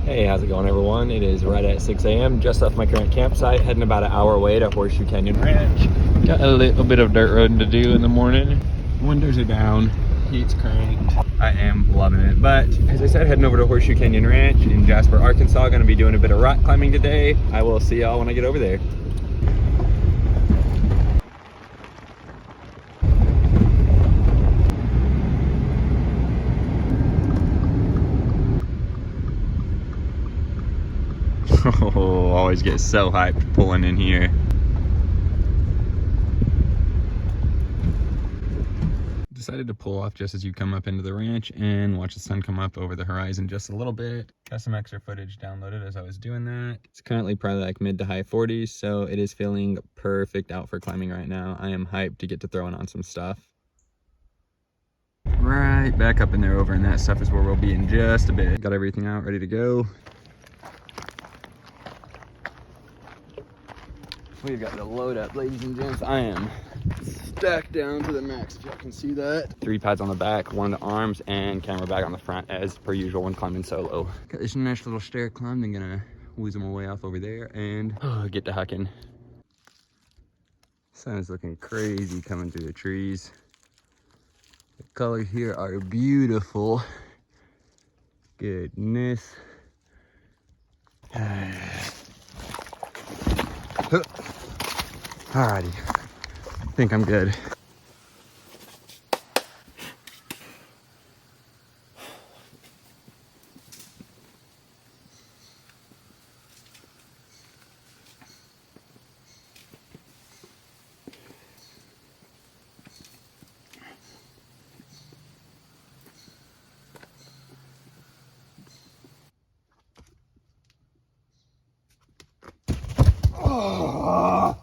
Hey, how's it going, everyone? It is right at 6 a.m. Just left my current campsite, heading about an hour away to Horseshoe Canyon Ranch. Got a little bit of dirt roading to do in the morning. Windows are down, heat's cranked. I am loving it. But as I said, heading over to Horseshoe Canyon Ranch in Jasper, Arkansas. Going to be doing a bit of rock climbing today. I will see y'all when I get over there. Oh, always get so hyped pulling in here. Decided to pull off just as you come up into the ranch and watch the sun come up over the horizon just a little bit. Got some extra footage downloaded as I was doing that. It's currently probably like mid to high 40s, so it is feeling perfect out for climbing right now. I am hyped to get to throwing on some stuff. Right back up in there over, and that stuff is where we'll be in just a bit. Got everything out, ready to go. We've got the load up, ladies and gents. I am stacked down to the max, if y'all can see that. 3 pads on the back, 1 on the arms, and camera bag on the front, as per usual when climbing solo. Got this nice little stair climb. I'm gonna weasel my way off over there and get to hucking. Sun is looking crazy coming through the trees. The colors here are beautiful. Goodness. Alrighty, I think I'm good. Oh.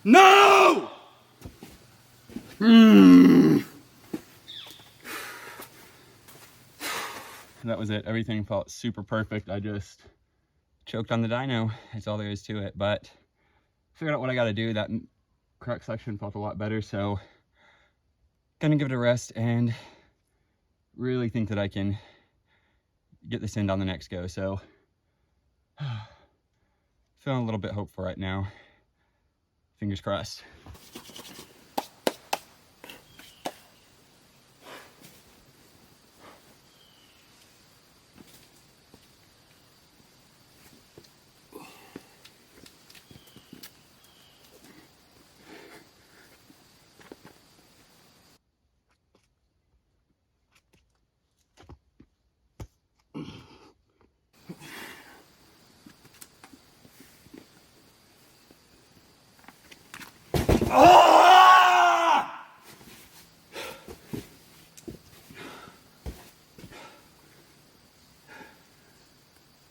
No! That was it. Everything felt super perfect. I just choked on the dyno. That's all there is to it. But figured out what I got to do. That crux section felt a lot better. So gonna give it a rest and really think that I can get this end on the next go. So feeling a little bit hopeful right now. Fingers crossed.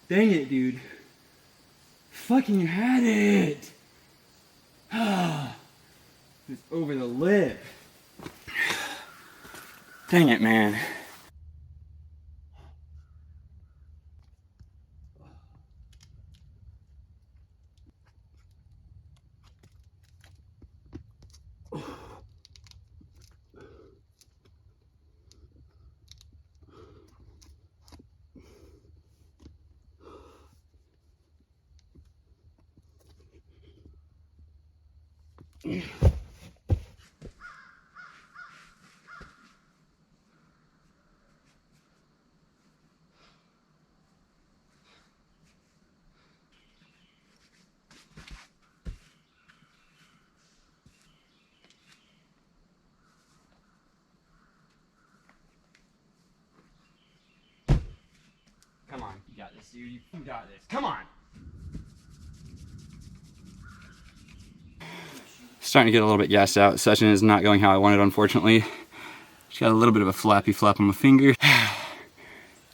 Dang it, dude. Fucking had it. It's over the lip. Dang it, man. Come this, dude. You got this. Come on. Starting to get a little bit gassed out. Session is not going how I wanted, unfortunately. Just got a little bit of a flappy flap on my finger.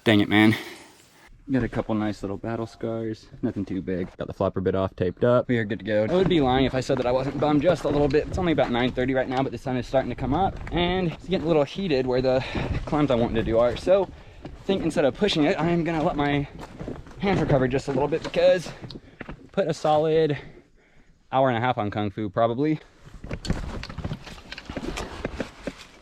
Dang it, man. Got a couple nice little battle scars. Nothing too big. Got the flapper bit off, taped up. We are good to go. I would be lying if I said that I wasn't bummed just a little bit. It's only about 9:30 right now, but the sun is starting to come up and it's getting a little heated where the climbs I wanted to do are. So I think instead of pushing it, I'm gonna let my hands recover just a little bit because put a solid hour and a half on Kung Fu probably.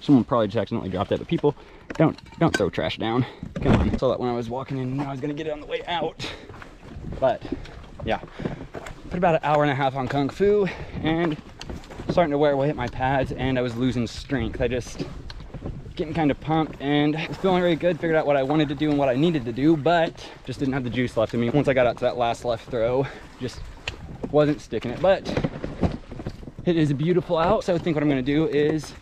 Someone probably just accidentally dropped it, but people, don't throw trash down. Come on. So that when I was walking in, I was gonna get it on the way out. But yeah, put about an hour and a half on Kung Fu and starting to wear away at my pads, and I was losing strength. I just getting kind of pumped and was feeling really good. Figured out what I wanted to do and what I needed to do, but just didn't have the juice left in me. Once I got out to that last left throw, just wasn't sticking it. But it is beautiful out, so I think what I'm gonna do is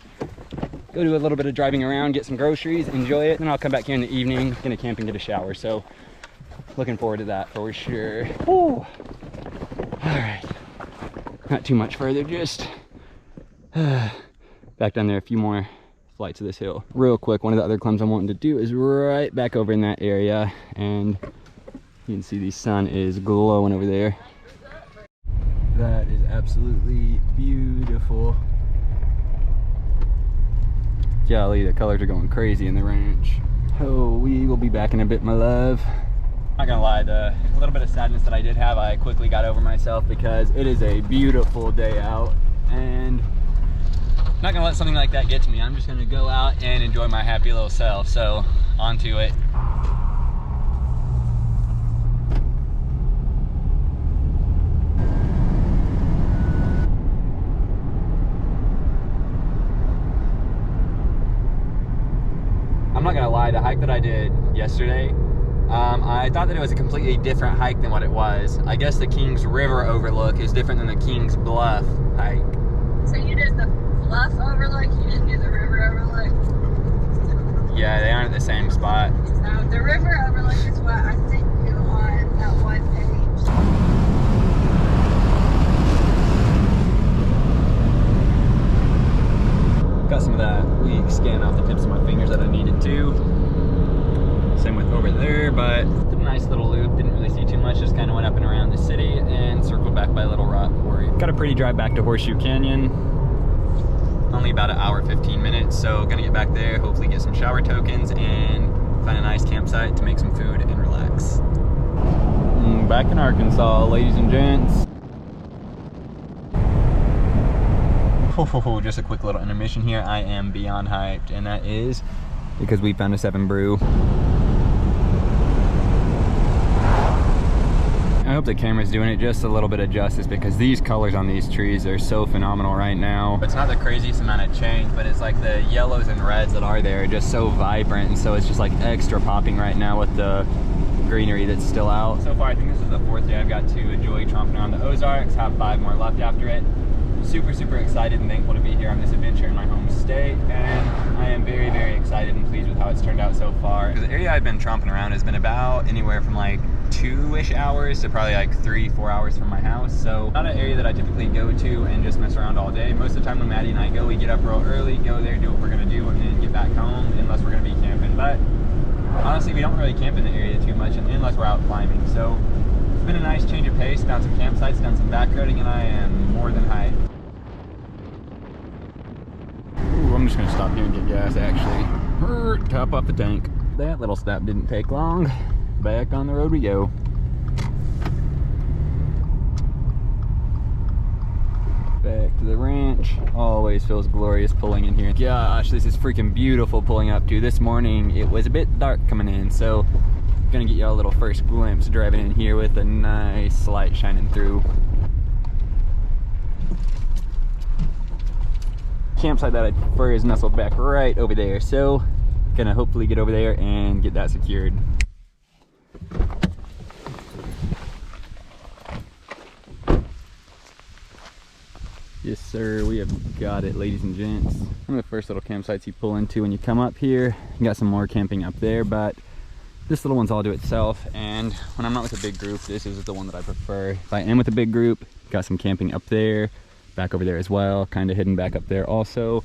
go do a little bit of driving around, get some groceries, enjoy it, then I'll come back here in the evening, gonna camp and get a shower. So looking forward to that for sure. Woo. All right, not too much further, just back down there, a few more flights of this hill. Real quick, one of the other climbs I'm wanting to do is right back over in that area, and you can see the sun is glowing over there. That is absolutely beautiful. Golly, the colors are going crazy in the ranch. Oh, we will be back in a bit, my love. Not gonna lie, the little bit of sadness that I did have, I quickly got over myself because it is a beautiful day out, and I'm not gonna let something like that get to me. I'm just gonna go out and enjoy my happy little self. So, on to it. I'm not gonna lie, the hike that I did yesterday, I thought that it was a completely different hike than what it was. I guess the Kings River overlook is different than the Kings Bluff hike. So you did the Bluff overlook, you didn't do the river overlook? Yeah, they aren't at the same spot. No, the river overlook is what I sent you on that one page. Got some of that weak skin off the tips of my fingers that I needed to. Same with over there, but did a nice little loop. Didn't really see too much, just kind of went up and around the city and circled back by Little Rock Quarry. Got a pretty drive back to Horseshoe Canyon. Only about an hour, 15 minutes, so gonna get back there, hopefully get some shower tokens and find a nice campsite to make some food and relax. Back in Arkansas, ladies and gents. Just a quick little intermission here. I am beyond hyped, and that is because we found a 7 brew. I hope the camera's doing it just a little bit of justice because these colors on these trees are so phenomenal right now. It's not the craziest amount of change, but it's like the yellows and reds that are there are just so vibrant, and so it's just like extra popping right now with the greenery that's still out. So far, I think this is the 4th day I've got to enjoy tromping around the Ozarks. Have 5 more left after it. Super excited and thankful to be here on this adventure in my home state, and I am very excited and pleased with how it's turned out so far. The area I've been tromping around has been about anywhere from like 2-ish hours to probably like 3-4 hours from my house, so not an area that I typically go to and just mess around all day. Most of the time when Maddie and I go, we get up real early, go there, do what we're gonna do, and then get back home unless we're gonna be camping. But honestly, we don't really camp in the area too much unless we're out climbing, so it's been a nice change of pace. Found some campsites, done some backroading, and I am more than hyped. Ooh, I'm just gonna stop here and get gas actually. Top off the tank. That little stop didn't take long. Back on the road we go. Back to the ranch. Always feels glorious pulling in here. Gosh, this is freaking beautiful pulling up to. This morning it was a bit dark coming in, so gonna get you a little first glimpse driving in here with a nice light shining through. Campsite that I prefer is nestled back right over there, so gonna hopefully get over there and get that secured. Yes sir, we have got it, ladies and gents. One of the first little campsites you pull into when you come up here. You got some more camping up there, but This little one's all to itself, and when I'm not with a big group, this is the one that I prefer. If I am with a big group, got some camping up there, back over there as well, kind of hidden back up there also.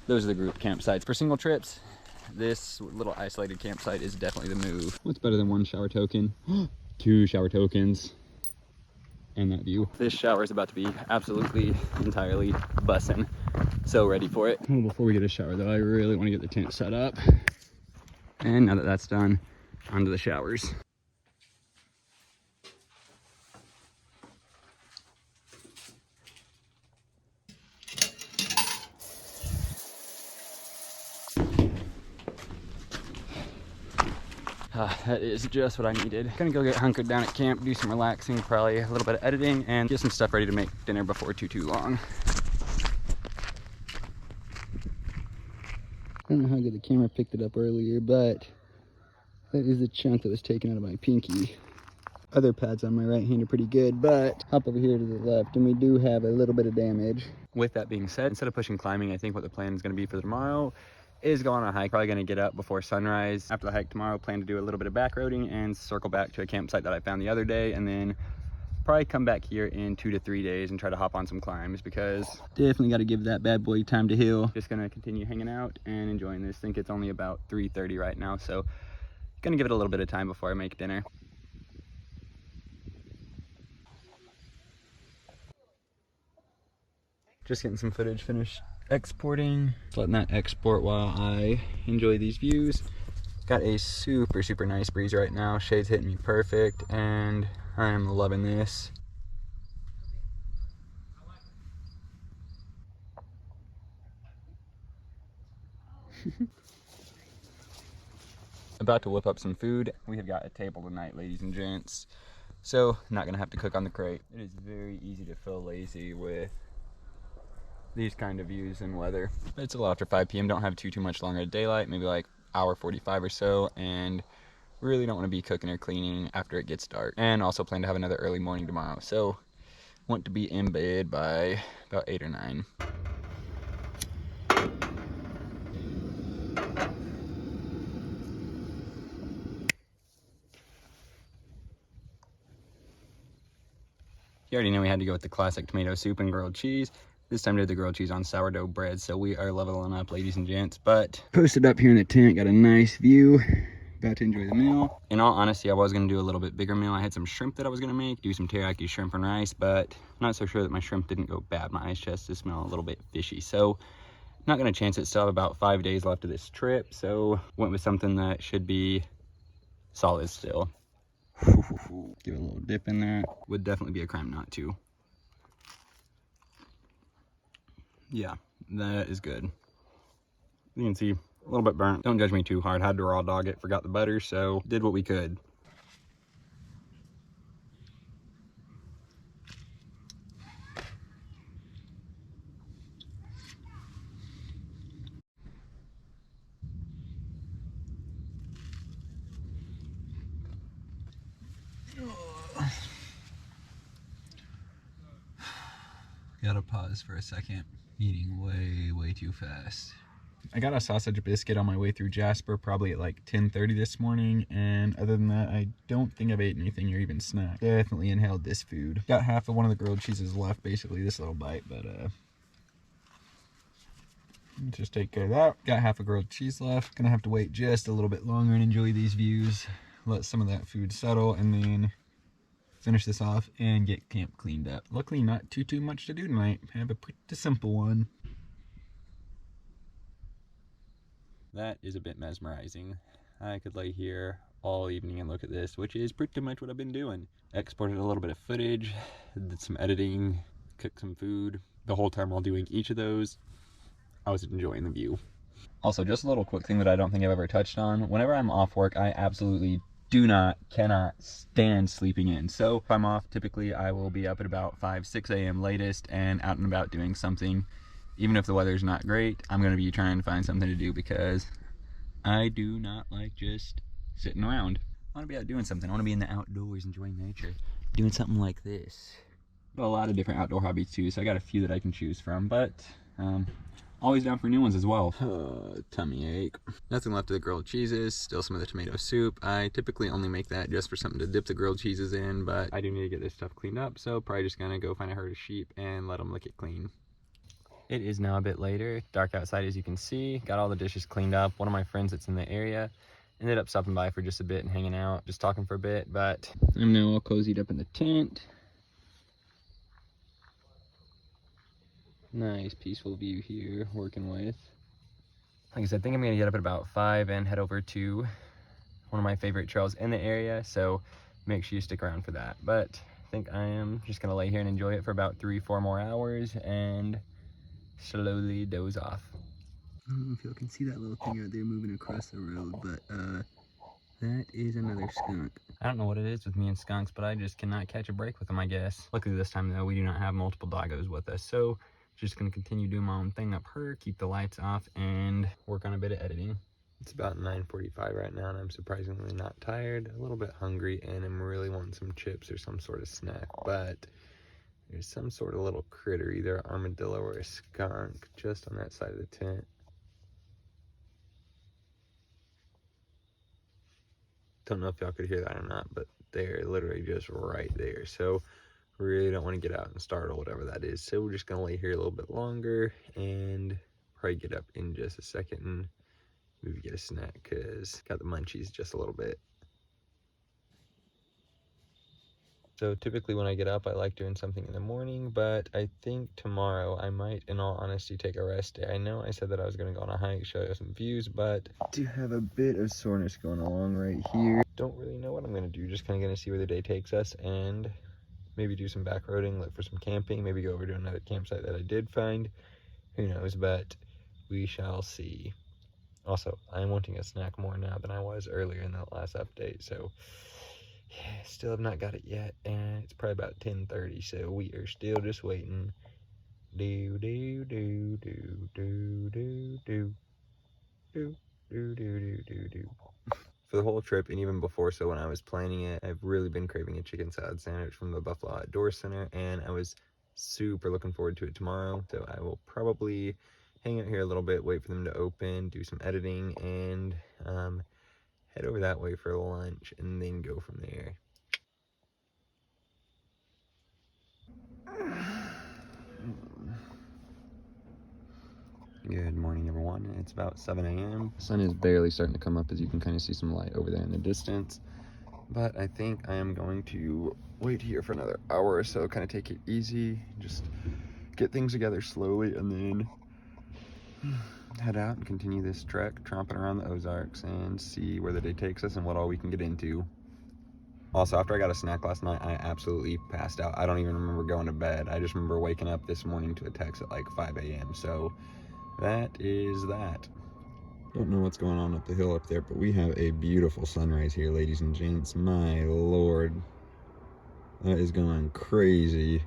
Those are the group campsites. For single trips, this little isolated campsite is definitely the move. What's better than one shower token? 2 shower tokens. And that view. This shower is about to be absolutely, entirely bussin'. So ready for it. Well, before we get a shower though, I really want to get the tent set up. And now that that's done, onto the showers. That is just what I needed. Gonna go get hunkered down at camp, do some relaxing, probably a little bit of editing, and get some stuff ready to make dinner before too long. I don't know how good the camera picked it up earlier, but that is the chunk that was taken out of my pinky. Other pads on my right hand are pretty good, but hop over here to the left and we do have a little bit of damage. With that being said, instead of pushing climbing, I think what the plan is gonna be for tomorrow is go on a hike. Probably gonna get up before sunrise. After the hike tomorrow, plan to do a little bit of back roading and circle back to a campsite that I found the other day, and then probably come back here in 2 to 3 days and try to hop on some climbs, because definitely got to give that bad boy time to heal. Just gonna continue hanging out and enjoying this. I think it's only about 3:30 right now, so gonna give it a little bit of time before I make dinner. Just getting some footage finished exporting. Just letting that export while I enjoy these views. Got a super nice breeze right now. Shade's hitting me perfect, and I am loving this. About to whip up some food. We have got a table tonight, ladies and gents. So, not gonna have to cook on the crate. It is very easy to feel lazy with these kind of views and weather. It's a little after 5 p.m. Don't have too much longer daylight, maybe like hour 45 or so, and really don't want to be cooking or cleaning after it gets dark. And also plan to have another early morning tomorrow, so want to be in bed by about 8 or 9. You already know we had to go with the classic tomato soup and grilled cheese. This time did the grilled cheese on sourdough bread, so we are leveling up, ladies and gents. But posted up here in the tent, got a nice view. About to enjoy the meal. In all honesty, I was gonna do a little bit bigger meal. I had some shrimp that I was gonna make, do some teriyaki shrimp and rice, but I'm not so sure that my shrimp didn't go bad. My ice chest does smell a little bit fishy, so not gonna chance it. Still have about 5 days left of this trip, so went with something that should be solid still. Give it a little dip in there. Would definitely be a crime not to. Yeah, that is good. You can see a little bit burnt. Don't judge me too hard. Had to raw dog it, forgot the butter, so did what we could. Gotta pause for a second. Eating way too fast. I got a sausage biscuit on my way through Jasper, probably at like 10:30 this morning, and other than that, I don't think I've ate anything or even snacked. Definitely inhaled this food. Got half of one of the grilled cheeses left, basically this little bite, but just take care of that. Got half a grilled cheese left. Gonna have to wait just a little bit longer and enjoy these views. Let some of that food settle, and then finish this off and get camp cleaned up. Luckily not too much to do tonight. Have a pretty simple one. That is a bit mesmerizing. I could lay here all evening and look at this, which is pretty much what I've been doing. Exported a little bit of footage, did some editing, cooked some food. The whole time while doing each of those, I was enjoying the view. Also, just a little quick thing that I don't think I've ever touched on. Whenever I'm off work, I absolutely cannot stand sleeping in. So if I'm off, typically I will be up at about 5-6 a.m. latest and out and about doing something. Even if the weather's not great, I'm going to be trying to find something to do, because I do not like just sitting around. I want to be out doing something. I want to be in the outdoors, enjoying nature, doing something like this. Got a lot of different outdoor hobbies too, so I got a few that I can choose from, but Always down for new ones as well. Tummy ache. Nothing left of the grilled cheeses, still some of the tomato soup. I typically only make that just for something to dip the grilled cheeses in, but I do need to get this stuff cleaned up, so probably just gonna go find a herd of sheep and let them lick it clean. It is now a bit later, dark outside as you can see. Got all the dishes cleaned up. One of my friends that's in the area ended up stopping by for just a bit and hanging out, just talking for a bit, but I'm now all cozied up in the tent. Nice peaceful view here, working with. Like I said, I think I'm gonna get up at about 5 and head over to one of my favorite trails in the area, so make sure you stick around for that. But I think I am just gonna lay here and enjoy it for about 3-4 more hours and slowly doze off. I don't know if y'all can see that little thing out there moving across the road, but that is another skunk. I don't know what it is with me and skunks, but I just cannot catch a break with them, I guess. Luckily this time though, we do not have multiple doggos with us, so just gonna continue doing my own thing up here, keep the lights off, and work on a bit of editing. It's about 9:45 right now, and I'm surprisingly not tired, a little bit hungry, and I'm really wanting some chips or some sort of snack, but there's some sort of little critter, either an armadillo or a skunk, just on that side of the tent. Don't know if y'all could hear that or not, but they're literally just right there, so we really don't want to get out and startle whatever that is, so we're just gonna lay here a little bit longer and probably get up in just a second and maybe get a snack because got the munchies just a little bit. So typically when I get up, I like doing something in the morning, but I think tomorrow I might, in all honesty, take a rest day. I know I said that I was gonna go on a hike, show you some views, but I do have a bit of soreness going along right here. Don't really know what I'm gonna do, just kind of gonna see where the day takes us and maybe do some back roading, look for some camping, maybe go over to another campsite that I did find. Who knows, but we shall see. Also, I'm wanting a snack more now than I was earlier in that last update, so yeah, still have not got it yet, and it's probably about 10:30, so we are still just waiting. Do do do do do do do do do do do do. For the whole trip, and even before, so when I was planning it, I've really been craving a chicken salad sandwich from the Buffalo Outdoor Center, and I was super looking forward to it tomorrow. So I will probably hang out here a little bit, wait for them to open, do some editing, and head over that way for lunch, and then go from there. Good morning, everyone. It's about 7 a.m. The sun is barely starting to come up, as you can kind of see some light over there in the distance. But I think I am going to wait here for another hour or so, kind of take it easy, just get things together slowly, and then head out and continue this trek, tromping around the Ozarks, and see where the day takes us and what all we can get into. Also, after I got a snack last night, I absolutely passed out. I don't even remember going to bed. I just remember waking up this morning to a text at like 5 a.m. So that is that. Don't know what's going on up the hill up there, but we have a beautiful sunrise here, ladies and gents. My lord, that is going crazy.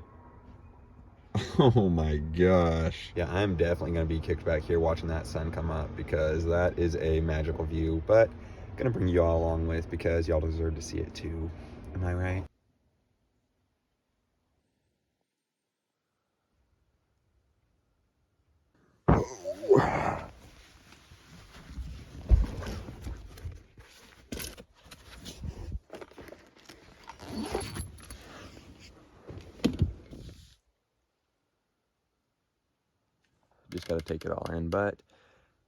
Oh my gosh. Yeah, I'm definitely gonna be kicked back here watching that sun come up, because that is a magical view, but gonna bring you all along with, because y'all deserve to see it too. Am I right? Just gotta take it all in, but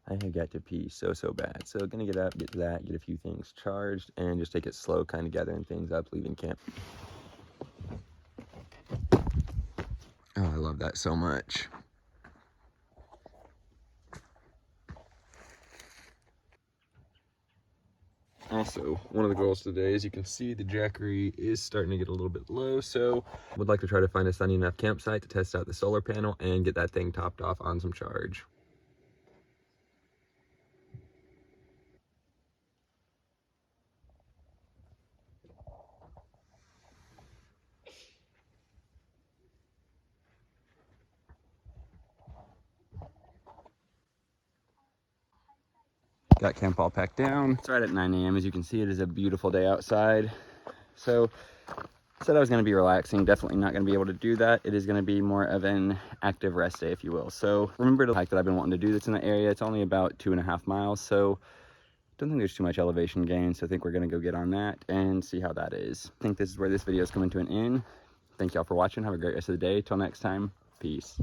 I have got to pee so bad. So gonna get up, get to that, get a few things charged, and just take it slow, kind of gathering things up, leaving camp. Oh, I love that so much. Also, one of the goals today, as you can see, the Jackery is starting to get a little bit low, so would like to try to find a sunny enough campsite to test out the solar panel and get that thing topped off on some charge. Got camp all packed down. It's right at 9 a.m. As you can see, it is a beautiful day outside. So Said I was going to be relaxing, definitely not going to be able to do that. It is going to be more of an active rest day, if you will. So remember to hike that I've been wanting to do this in the area. It's only about 2.5 miles, so don't think there's too much elevation gain. So I think we're going to go get on that and see how that is. I think this is where this video is coming to an end. Thank y'all for watching. Have a great rest of the day. Till next time, peace.